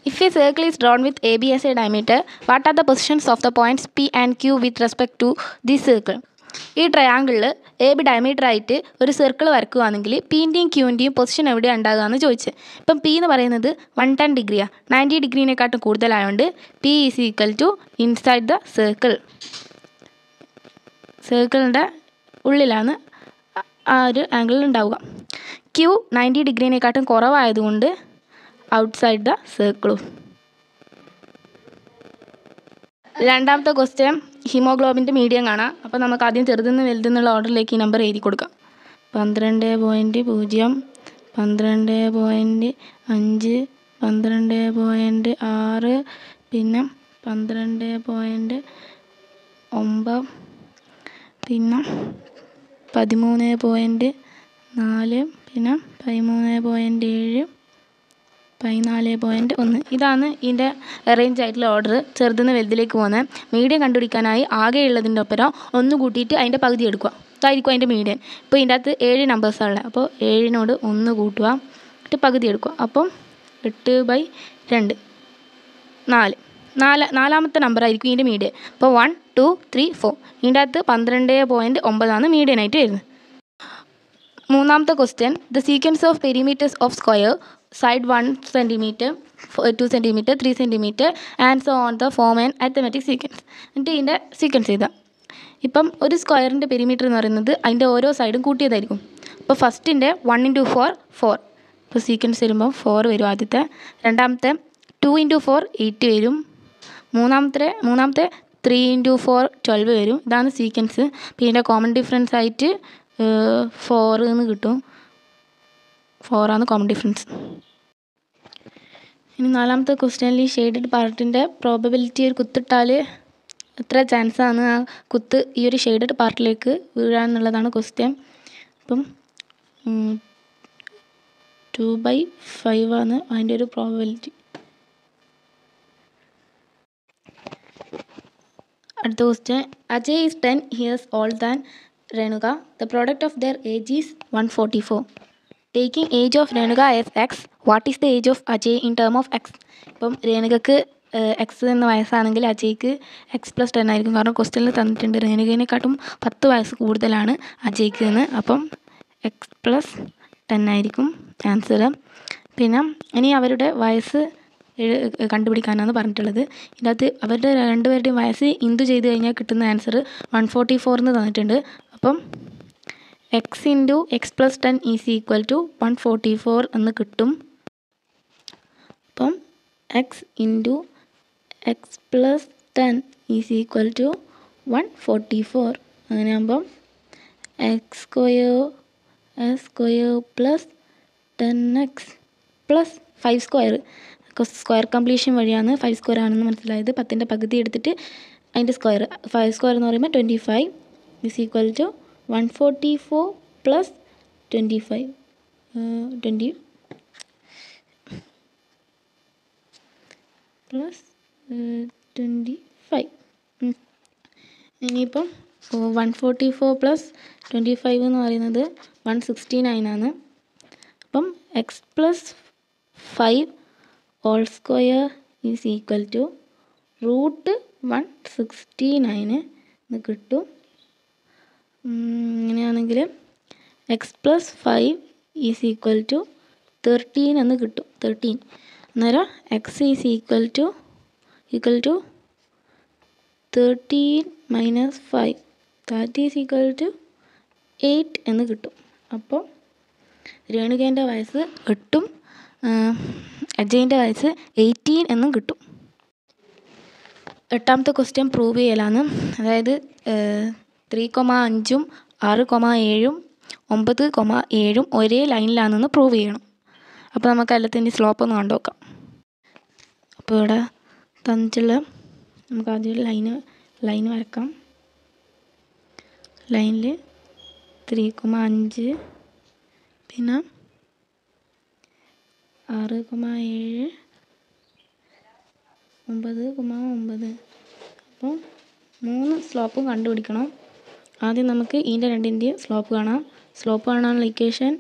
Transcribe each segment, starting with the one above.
If a circle is drawn with AB as a diameter, what are the positions of the points P and Q with respect to this circle? ഈ ട്രയാങ്കിളിൽ A B diameter ആയിട്ട് ഒരു circle വരക്കുകയാണെങ്കിൽ പിൻ്റെയും ക്യൂവിൻ്റെയും position എവിടെയാണ് ഉണ്ടാകുക എന്ന് ചോദിച്ച്. ഇപ്പം P എന്ന് പറയുന്നത് 110 ഡിഗ്രിയാണ്. 90 ഡിഗ്രീനെക്കാട്ടും കൂടുതലായതുകൊണ്ട് P is equal to inside the സർക്കിളിൻ്റെ ഉള്ളിലാണ് ആ ഒരു ആംഗിളിൽ ഉണ്ടാവുക. ക്യൂ 90 ഡിഗ്രീനെക്കാട്ടും കുറവായതുകൊണ്ട് ഔട്ട്സൈഡ് ദ സർക്കിളും. രണ്ടാമത്തെ ക്വസ്റ്റ്യൻ ഹീമോഗ്ലോബിൻ്റെ മീഡിയം കാണാം. അപ്പോൾ നമുക്ക് ആദ്യം ചെറുതെന്ന് വലുതെന്നുള്ള ഓർഡറിലേക്ക് ഈ നമ്പർ എഴുതി കൊടുക്കാം. 12.0, 12.5, 12.6, പിന്നെ 12.9, പിന്നെ 13.4, പിന്നെ 13.7, 14.1. ഇതാണ് ഇതിൻ്റെ അറേഞ്ച് ആയിട്ടുള്ള ഓർഡർ. ചെറുതെന്ന് വലുതിലേക്ക് പോകുന്നത്. മീഡിയം കണ്ടുപിടിക്കാനായി ആകെയുള്ളതിൻ്റെ ഒപ്പരം ഒന്ന് കൂട്ടിയിട്ട് അതിൻ്റെ പകുതി എടുക്കുക. ഇതായിരിക്കും അതിൻ്റെ മീഡിയം. ഇപ്പോൾ ഇതിൻ്റെ അകത്ത് 7 നമ്പേഴ്സാണുള്ളത്. അപ്പോൾ 7നോട് 1 കൂട്ടുക, എന്നിട്ട് പകുതി എടുക്കുക. അപ്പം 8/2, 4. നാലാമത്തെ നമ്പറായിരിക്കും ഇതിൻ്റെ മീഡിയം. അപ്പോൾ 1, 2, 3, 4. ഇതിൻ്റെ അകത്ത് 12.9 മീഡിയനായിട്ട് വരുന്നത്. മൂന്നാമത്തെ question, the sequence of perimeters of square side 1 cm, 2 cm, 3 cm and so on the form an arithmetic sequence. എന്നിട്ട് ഇതിൻ്റെ സീക്വൻസ് ചെയ്താൽ ഇപ്പം ഒരു സ്ക്വയറിൻ്റെ പെരിമീറ്റർ എന്ന് പറയുന്നത് അതിൻ്റെ ഓരോ സൈഡും കൂട്ടിയതായിരിക്കും. അപ്പോൾ ഫസ്റ്റിൻ്റെ 1 × 4 4. ഇപ്പോൾ സീക്വൻസ് വരുമ്പോൾ 4 വരും ആദ്യത്തെ. രണ്ടാമത്തെ 2 × 4 8 വരും. മൂന്നാമത്തെ 3 × 4 12 വരും. ഇതാണ് സീക്വൻസ്. അപ്പോൾ ഇതിൻ്റെ കോമൺ ഡിഫറൻസ് ആയിട്ട് 4 എന്ന് കിട്ടും. 4 ആണ് കോമൺ ഡിഫറൻസ്. ഇനി നാലാമത്തെ ക്വസ്റ്റ്യനിൽ ഷെയ്ഡഡ് പാർട്ടിൻ്റെ പ്രോബബിലിറ്റി ഒരു കുത്തിട്ടാൽ എത്ര ചാൻസാണ് ആ കുത്ത് ഈ ഒരു ഷെയ്ഡഡ് പാർട്ടിലേക്ക് വീഴാന്നുള്ളതാണ് ക്വസ്റ്റ്യൻ. അപ്പം 2/5 ആണ് അതിൻ്റെ ഒരു പ്രോബബിലിറ്റി. അടുത്ത question, Ajay is 10 years old than Renuka. The product of their age is 144. Taking age of Renuka as x, what is the age of Ajay in term of x? ഇപ്പം രേണുകക്ക് എക്സ് എന്ന വയസ്സാണെങ്കിൽ അജയ്ക്ക് x+10 ആയിരിക്കും. കാരണം ക്വസ്റ്റ്യനിൽ തന്നിട്ടുണ്ട് രേണുകേനെക്കാട്ടും 10 വയസ്സ് കൂടുതലാണ് അജയ്ക്ക് എന്ന്. അപ്പം x+10 ആയിരിക്കും ആൻസർ. പിന്നെ ഇനി അവരുടെ വയസ്സ് കണ്ടുപിടിക്കാനാണ് പറഞ്ഞിട്ടുള്ളത്. ഇതിനകത്ത് അവരുടെ രണ്ടുപേരുടെയും വയസ്സ് ഇൻറ്റു ചെയ്ത് കഴിഞ്ഞാൽ കിട്ടുന്ന ആൻസർ 144 എന്ന് തന്നിട്ടുണ്ട്. അപ്പം x × x+10 is equal to 144 എന്ന് കിട്ടും. അപ്പം x × x+10 is equal to 144. അങ്ങനെയാകുമ്പം x² + 10x + 5². സ്ക്വയർ കംപ്ലീഷൻ വഴിയാണ് 5² ആണെന്ന് മനസ്സിലായത്. 10ൻ്റെ പകുതി എടുത്തിട്ട് അതിൻ്റെ സ്ക്വയർ 5² എന്ന് പറയുമ്പോൾ 25 ഈസ് ഈക്വൽ ടു 144 + 25 20 + 25. ഇനിയിപ്പം 144 + 25 എന്ന് പറയുന്നത് 169 ആണ്. അപ്പം x+5² ഈസ് ഈക്വൽ ടു √169 എന്ന് കിട്ടും. ഇങ്ങനെയാണെങ്കിൽ x+5 ഈസ് ഈക്വൽ ടു 13 എന്ന് കിട്ടും. 13. അന്നേരം x is equal to 13 - 5 that is equal to 8 എന്ന് കിട്ടും. അപ്പോൾ രേണുകേൻ്റെ വയസ്സ് 8ഉം അജയിൻ്റെ വയസ്സ് 18 എന്നും കിട്ടും. എട്ടാമത്തെ ക്വസ്റ്റ്യൻ പ്രൂവ് ചെയ്യലാണ്. അതായത് 3,5ഉം 6,7ഉം 9,7ഉം ഒരേ ലൈനിലാണെന്ന് പ്രൂവ് ചെയ്യണം. അപ്പോൾ നമുക്ക് എല്ലാത്തിൻ്റെ സ്ലോപ്പ് ഒന്ന് കണ്ടു നോക്കാം. അപ്പോൾ ഇവിടെ തന്നിട്ടുള്ള നമുക്ക് ആദ്യം ലൈൻ വരക്കാം. ലൈനിൽ 3,5 പിന്നെ 6,7 9,9. അപ്പോൾ 3 സ്ലോപ്പും കണ്ടുപിടിക്കണം. ആദ്യം നമുക്ക് ഇതിൻ്റെ രണ്ടിൻ്റെയും സ്ലോപ്പ് കാണാം. സ്ലോപ്പ് കാണാനുള്ള ഇക്വേഷൻ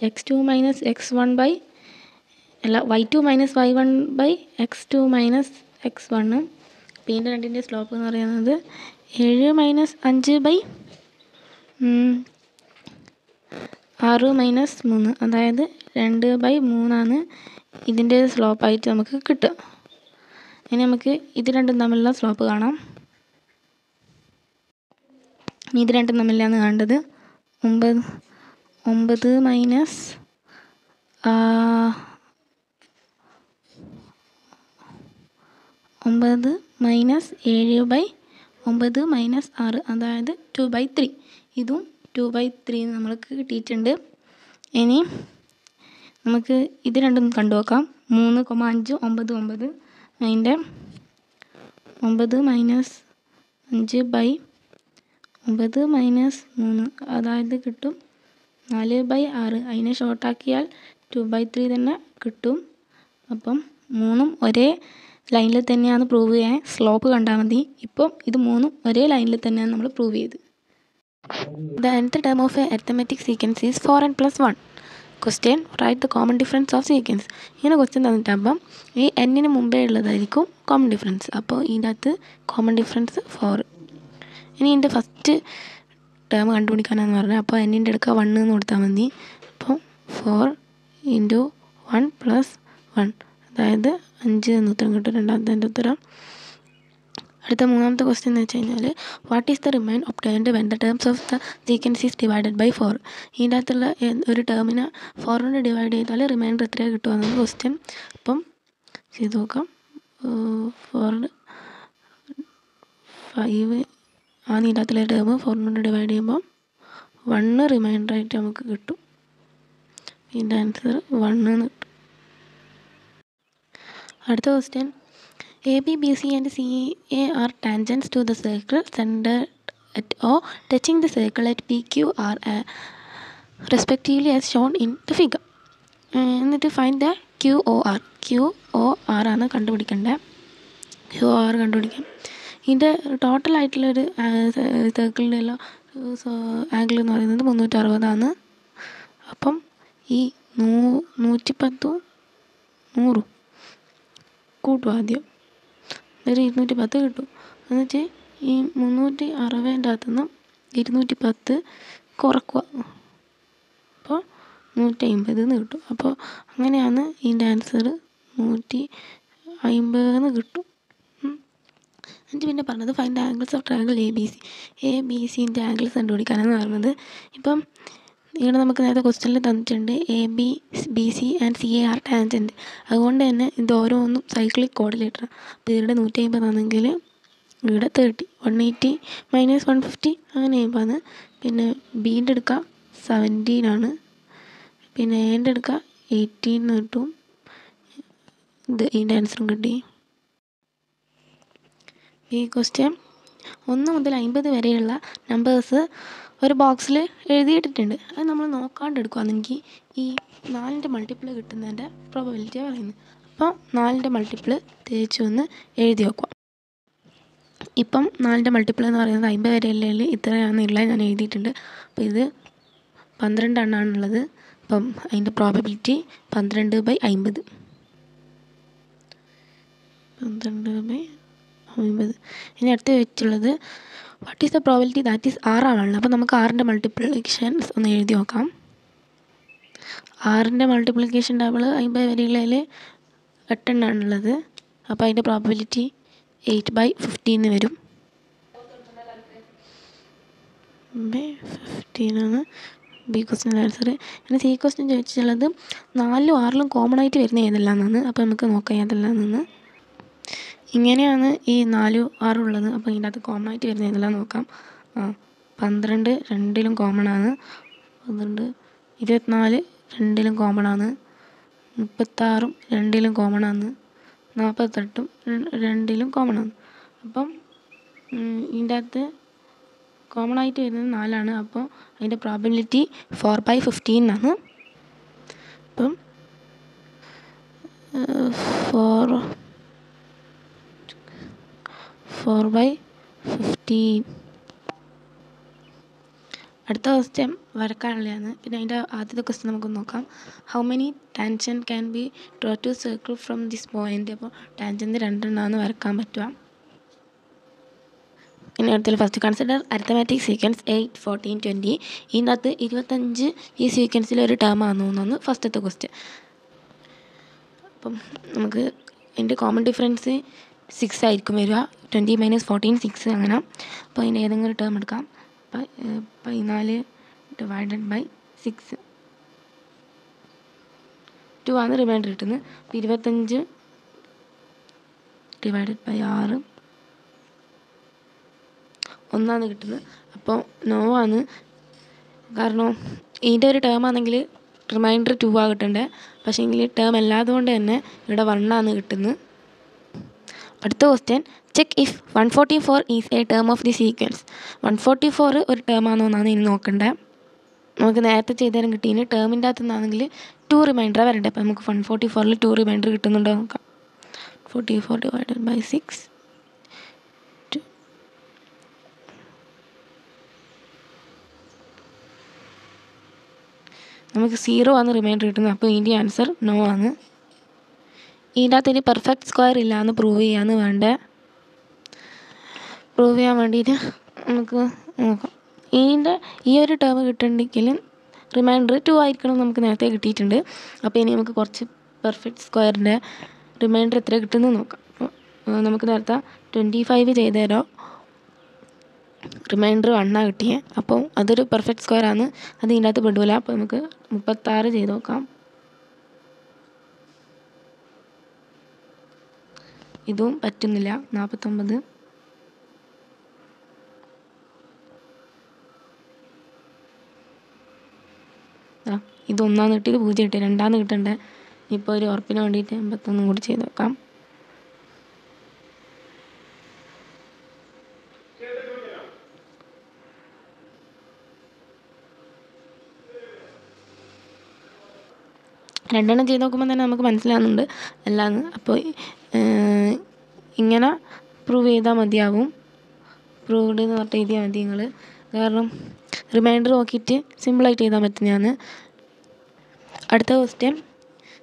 x2 - x1 അല്ല y2 minus y1 by x2 minus x1. അപ്പോൾ ഇതിൻ്റെ രണ്ടിൻ്റെ സ്ലോപ്പ് എന്ന് പറയുന്നത് 7 മൈനസ് 5 ബൈ 6 മൈനസ് 3, അതായത് 2/3 ഇതിൻ്റെ സ്ലോപ്പായിട്ട് നമുക്ക് കിട്ടുക. ഇനി നമുക്ക് ഇത് രണ്ടും തമ്മിലുള്ള സ്ലോപ്പ് കാണാം. ഇത് രണ്ടും തമ്മിലാണ് കാണേണ്ടത്. 9 മൈനസ് 7/9 മൈനസ് 6, അതായത് 2/3. ഇതും 2/3 നമ്മൾക്ക് കിട്ടിയിട്ടുണ്ട്. ഇനി നമുക്ക് ഇത് രണ്ടും കണ്ടു നോക്കാം. 3,5 9 9, അതിൻ്റെ 9 മൈനസ് 5/9 മൈനസ് 3, അതായത് കിട്ടും 4/6. അതിനെ ഷോർട്ടാക്കിയാൽ 2/3 തന്നെ കിട്ടും. അപ്പം 3ഉം ഒരേ ലൈനിൽ തന്നെയാണ് പ്രൂവ് ചെയ്യാൻ. സ്ലോപ്പ് കണ്ടാൽ മതി. ഇപ്പം ഇത് 3ഉം ഒരേ ലൈനിൽ തന്നെയാണ് നമ്മൾ പ്രൂവ് ചെയ്ത്. The nth term of a arithmetic sequence is 4n plus 1. Question: write the common difference of sequence. ഇങ്ങനെ ക്വസ്റ്റ്യൻ തന്നിട്ടാകുമ്പം ഈ എന്നിന് മുമ്പേ ഉള്ളതായിരിക്കും കോമൺ ഡിഫറൻസ്. അപ്പോൾ ഇതിൻ്റെ അകത്ത് കോമൺ ഡിഫറൻസ് 4. ഇനി ഇതിൻ്റെ ഫസ്റ്റ് ടേം കണ്ടുപിടിക്കാനാണെന്ന് പറഞ്ഞാൽ അപ്പോൾ എന്നിൻ്റെ എടുക്കുക 1 എന്ന് കൊടുത്താൽ മതി. അപ്പോൾ 4 × 1 + 1, അതായത് 5 എന്ന് ഉത്തരം കിട്ടും. രണ്ടാമത്തെ ഉത്തരം. അടുത്ത മൂന്നാമത്തെ ക്വസ്റ്റ്യൻ എന്ന് വെച്ച് കഴിഞ്ഞാൽ what is the remainder obtained when the terms of the sequence is divided by 4. ഇതിൻ്റെ അകത്തുള്ള ഒരു ടേമിനെ 4 കൊണ്ട് ഡിവൈഡ് ചെയ്താൽ റിമൈൻഡർ എത്രയാണ് കിട്ടുകയെന്നാണ് ക്വസ്റ്റ്യൻ. അപ്പം ചെയ്ത് നോക്കാം. 4 5 ആ ഇതിൻ്റെ ടേം 4 കൊണ്ട് ഡിവൈഡ് ചെയ്യുമ്പോൾ 1 റിമൈൻഡറായിട്ട് നമുക്ക് കിട്ടും. ഇതിൻ്റെ ആൻസർ 1 എന്ന് കിട്ടും. അടുത്ത question: A, B, B, C and C, A are tangents to the circle centered at O, touching the circle at P, Q, R, respectively as shown in the figure. എന്നിട്ട് find the QOR. QOR ആണ് കണ്ടുപിടിക്കേണ്ടത്. QOR കണ്ടുപിടിക്കാം. ഇതിൻ്റെ ടോട്ടലായിട്ടുള്ളൊരു സർക്കിളിൻ്റെ എല്ലാം angle എന്ന് പറയുന്നത് 360 അപ്പം ഈ 110 100 കൂട്ടും ആദ്യം, ഒരു 210 കിട്ടും. എന്നിട്ട് ഈ 360 അകത്തുനിന്ന് 210 കുറക്കുക, അപ്പോൾ 150 കിട്ടും. അപ്പോൾ അങ്ങനെയാണ് ഇതിൻ്റെ ആൻസർ 150 കിട്ടും. എന്നിട്ട് പിന്നെ പറഞ്ഞത് find angles of triangle ABC angles കണ്ടുപിടിക്കാനാണ് പറഞ്ഞത്. ഇപ്പം ഇവിടെ നമുക്ക് നേരത്തെ ക്വസ്റ്റ്യനിൽ തന്നിട്ടുണ്ട് ABC and CA are tangent. അതുകൊണ്ട് തന്നെ ഇത് ഓരോന്നും സൈക്ലിക് കോർഡിനേറ്റർ. അപ്പോൾ ഇവിടെ 150 ആണെങ്കിൽ ഇവിടെ 30, 180 മൈനസ് 150 അങ്ങനെ ചെയ്യുമ്പോൾ പിന്നെ ബീൻ്റെ എടുക്കുക 17 പിന്നെ എൻ്റെ എടുക്കുക 18 കിട്ടും. ഇതിൻ്റെ ആൻസറും കിട്ടി. ഈ ക്വസ്റ്റ്യൻ 1 മുതൽ 50 വരെയുള്ള നമ്പേഴ്സ് ഒരു ബോക്സിൽ എഴുതിയിട്ടിട്ടുണ്ട്. അത് നമ്മൾ നോക്കാണ്ട് എടുക്കുകയാണെങ്കിൽ ഈ 4ൻ്റെ മൾട്ടിപ്പിൾ കിട്ടുന്നതിൻ്റെ പ്രോബബിലിറ്റിയാണ് പറയുന്നത്. അപ്പോൾ 4ൻ്റെ മൾട്ടിപ്പിൾ തേച്ച് ഒന്ന് എഴുതി വെക്കുക. ഇപ്പം 4ൻ്റെ മൾട്ടിപ്പിൾ എന്ന് പറയുന്നത് 50 വരെയുള്ളതിൽ ഇത്രയാണെന്നുള്ളത് ഞാൻ എഴുതിയിട്ടുണ്ട്. അപ്പോൾ ഇത് 12 എണ്ണമാണുള്ളത്. അപ്പം അതിൻ്റെ പ്രോബബിലിറ്റി 12/50. 12/50. ഇനി അടുത്ത് വെച്ചുള്ളത് what is the probability that is 6 ആണുള്ളത്. അപ്പോൾ നമുക്ക് 6ൻ്റെ മൾട്ടിപ്ലിക്കേഷൻസ് ഒന്ന് എഴുതി നോക്കാം. 6ൻ്റെ മൾട്ടിപ്ലിക്കേഷൻ ടേബിൾ 50 വരെയുള്ളതിൽ 8 എണ്ണമാണുള്ളത്. അപ്പോൾ അതിൻ്റെ പ്രോബിലിറ്റി 8/15 വരും. 15 ബി ക്വസ്റ്റ്യൻ ആൻസർ. പിന്നെ സി ക്വസ്റ്റ്യൻ ചോദിച്ചിട്ടുള്ളത് 4ലും 6ലും കോമൺ ആയിട്ട് വരുന്ന ഏതെല്ലാമെന്നാണ്. അപ്പോൾ നമുക്ക് നോക്കാം ഏതെല്ലാമെന്ന്. ഇങ്ങനെയാണ് ഈ 4, 6 ഉള്ളത്. അപ്പോൾ ഇതിൻ്റെ അകത്ത് കോമൺ ആയിട്ട് വരുന്ന ഏതെല്ലാം നോക്കാം. 12 രണ്ടിലും കോമൺ ആണ്. 12 24 രണ്ടിലും കോമൺ ആണ്. 36 രണ്ടിലും കോമൺ ആണ്. 48 രണ്ടിലും കോമൺ ആണ്. അപ്പം ഇതിൻ്റെ അകത്ത് കോമൺ ആയിട്ട് വരുന്നത് 4. അപ്പോൾ അതിൻ്റെ പ്രോബബിലിറ്റി 4/15 ആണ്. അപ്പം 4/15. അടുത്ത ക്വസ്റ്റ്യൻ വരക്കാനുള്ളതാണ്. പിന്നെ അതിൻ്റെ ആദ്യത്തെ ക്വസ്റ്റ്യൻ നമുക്കൊന്ന് നോക്കാം. How many tangent can be draw to circle from this point. അപ്പോൾ ടാൻജൻറ്റ് 2 എണ്ണമാണ് വരക്കാൻ പറ്റുക. ഇനി അടുത്ത ഫസ്റ്റ് കൺസിഡർ അരിത്തമാറ്റിക് സീക്വൻസ് 8, 14, 20. ഇതിനകത്ത് 25 ഈ സീക്വൻസിൽ ഒരു ടേം ആണെന്ന് തോന്നുന്നു ഫസ്റ്റത്തെ ക്വസ്റ്റ്യൻ. അപ്പം നമുക്ക് അതിൻ്റെ കോമൺ ഡിഫറൻസ് 6 ആയിരിക്കും വരിക. 20 - 14 6 അങ്ങനെ. അപ്പോൾ അതിൻ്റെ ഏതെങ്കിലും ഒരു ടേം എടുക്കാം. 14 ÷ 6 2 ആണ് റിമൈൻഡർ കിട്ടുന്നത്. അപ്പോൾ 25 ÷ 6 1 കിട്ടുന്നത്. അപ്പോൾ നോ ആണ്. കാരണം ഇതിൻ്റെ ഒരു ടേം ആണെങ്കിൽ റിമൈൻഡർ 2 കിട്ടേണ്ടത്. പക്ഷേ എങ്കിൽ ടേം അല്ലാതെ കൊണ്ട് തന്നെ ഇവിടെ 1 കിട്ടുന്നത്. അടുത്ത question check if 144 is A term of the sequence. 144 ഒരു ടേം ആണോ എന്നാണ് ഇനി നോക്കേണ്ടത്. നമുക്ക് നേരത്തെ ചെയ്തേരം കിട്ടിയതിന് ടേമിൻ്റെ അകത്തു നിന്നാണെങ്കിൽ 2 റിമൈൻഡർ വരണ്ടേ. അപ്പോൾ നമുക്ക് 144ൽ 2 റിമൈൻഡർ കിട്ടുന്നുണ്ടോ നോക്കാം. 44 ÷ 6 നമുക്ക് 0 ആണ് റിമൈൻഡർ കിട്ടുന്നത്. അപ്പോൾ ഇതിൻ്റെ ആൻസർ നോ ആണ്. ഇതിൻ്റെ അകത്ത് ഇനി പെർഫെക്റ്റ് സ്ക്വയർ ഇല്ല എന്ന് പ്രൂവ് ചെയ്യാന്ന് വേണ്ടേ. പ്രൂവ് ചെയ്യാൻ വേണ്ടിയിട്ട് നമുക്ക് നോക്കാം. ഇതിൻ്റെ ഈ ഒരു ടേം കിട്ടണമെങ്കിൽ റിമൈൻഡർ 2 ആയിരിക്കണം നമുക്ക് നേരത്തെ കിട്ടിയിട്ടുണ്ട്. അപ്പോൾ ഇനി നമുക്ക് കുറച്ച് പെർഫെക്റ്റ് സ്ക്വയറിൻ്റെ റിമൈൻഡർ എത്ര കിട്ടുമെന്ന് നോക്കാം. നമുക്ക് നേരത്തെ 25 ചെയ്ത് തരാം. റിമൈൻഡർ 1 കിട്ടിയേ. അപ്പോൾ അതൊരു പെർഫെക്റ്റ് സ്ക്വയർ ആണ്. അത് ഇതിൻ്റെ അകത്ത് പെടില്ല. അപ്പോൾ നമുക്ക് 36 ചെയ്ത് നോക്കാം. ഇതും പറ്റുന്നില്ല. 49 ഇത് 1 കിട്ടിയത് 0 കിട്ടി. 2 കിട്ടണ്ടേ. ഇപ്പോൾ ഒരു ഉറപ്പിന് വേണ്ടിയിട്ട് 81 കൂടി ചെയ്ത് നോക്കാം. രണ്ടെണ്ണം ചെയ്ത് നോക്കുമ്പോൾ തന്നെ നമുക്ക് മനസ്സിലാകുന്നുണ്ട് എല്ലാന്ന്. അപ്പോൾ ഇങ്ങനെ പ്രൂവ് ചെയ്താൽ മതിയാവും. പ്രൂവ്ഡ് എന്ന് പറഞ്ഞിട്ട് എഴുതിയാൽ മതി നിങ്ങൾ. കാരണം റിമൈൻഡർ നോക്കിയിട്ട് സിമ്പിളായിട്ട് എഴുതാൻ പറ്റുന്നതാണ്. അടുത്ത ക്വസ്റ്റ്യൻ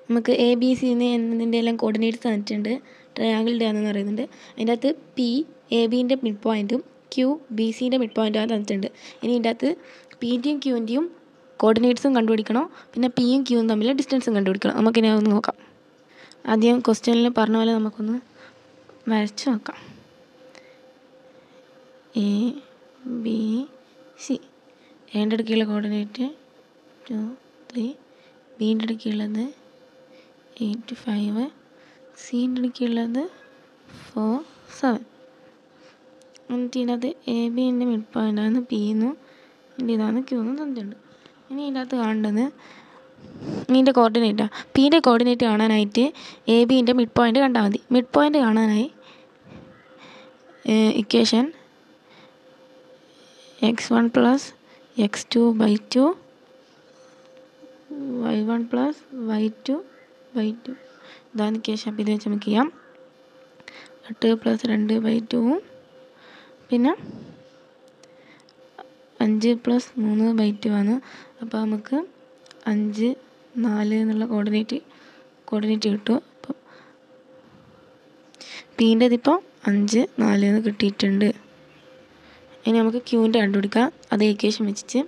നമുക്ക് ABC എന്നതിൻ്റെ എല്ലാം കോർഡിനേറ്റ്സ് തന്നിട്ടുണ്ട്. ട്രയാങ്കിളിൻ്റെ ആണെന്ന് പറയുന്നുണ്ട്. അതിൻ്റെ അകത്ത് P ABൻ്റെ മിഡ് പോയിൻറ്റും Q BCൻ്റെ മിഡ് പോയിൻറ്റും തന്നിട്ടുണ്ട്. ഇനി ഇതിൻ്റെ അകത്ത് Pൻ്റെയും Qൻ്റെയും കോർഡിനേറ്റ്സും കണ്ടുപിടിക്കണം. പിന്നെ Pയും Qയും തമ്മിൽ ഡിസ്റ്റൻസും കണ്ടുപിടിക്കണം. നമുക്കിനി അതൊന്ന് നോക്കാം. ആദ്യം ക്വസ്റ്റ്യനിൽ പറഞ്ഞ പോലെ നമുക്കൊന്ന് വരച്ച് നോക്കാം. ABC എൻ്റെ അടുക്കുള്ള കോർഡിനേറ്റ് 2 3, ബീൻ്റെ അടുക്കുള്ളത് 8 5, സീൻ്റെ അടുക്കുള്ളത് 4 7. എന്നിട്ട് ഇതിനകത്ത് ABൻ്റെ മിഡ് പോയിൻ്റാണ് P എന്നും ഇതാണ് Q എന്നും തന്നിട്ടുണ്ട്. ഇനി ഇതിനകത്ത് കാണേണ്ടത് ഇതിൻ്റെ കോർഡിനേറ്റാണ്. Pൻ്റെ കോർഡിനേറ്റ് കാണാനായിട്ട് ABൻ്റെ മിഡ് പോയിൻ്റ് കണ്ടാൽ മതി. മിഡ് പോയിൻ്റ് കാണാനായി equation x1 + x2/2 y1 + y2/2 ഇതാണ് ഇക്വേഷൻ. അപ്പോൾ ഇത് വെച്ച് നമുക്ക് ചെയ്യാം. 8 + 2/2 പിന്നെ 5 + 3/2 ആണ്. അപ്പോൾ നമുക്ക് 5 4 എന്നുള്ള കോർഡിനേറ്റ് കിട്ടും. അപ്പം Pൻ്റെത് ഇപ്പോൾ 5 4 എന്ന് കിട്ടിയിട്ടുണ്ട്. ഇനി നമുക്ക് Qൻ്റെ കണ്ടുപിടിക്കാം. അതേ ഇക്വേഷൻ വെച്ചിട്ട്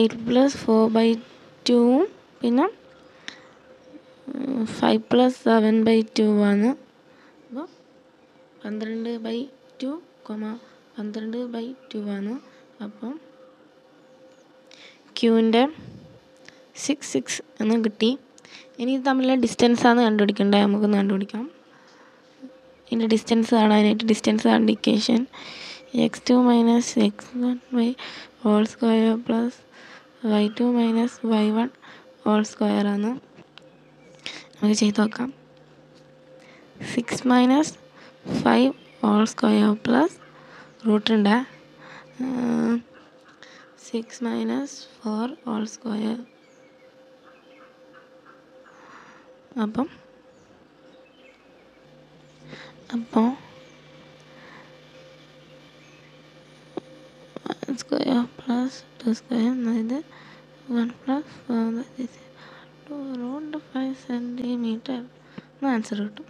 8 + 4/2 പിന്നെ 5 + 7/2 ആണ്. അപ്പോൾ 12/2, 12/2 ആണ്. അപ്പം Qൻ്റെ 6 6 എന്ന് കിട്ടി. ഇനി ഇത് തമ്മിലുള്ള ഡിസ്റ്റൻസാണ് കണ്ടുപിടിക്കേണ്ടത്. നമുക്കൊന്ന് കണ്ടുപിടിക്കാം. ഇതിൻ്റെ ഡിസ്റ്റൻസ് കാണാനായിട്ട് ഡിസ്റ്റൻസ് കാണേണ്ട equation x2 - x1/2 + y2 - y1/2 ആണ്. നമുക്ക് ചെയ്ത് നോക്കാം. 6 - 5/2 + റൂട്ടുണ്ട് 6 - 4/2. അപ്പോൾ 6 plus 2 square അതായത് 1 plus 4 റൂട്ട് 5 സെൻറ്റിമീറ്റർ ആൻസർ കിട്ടും.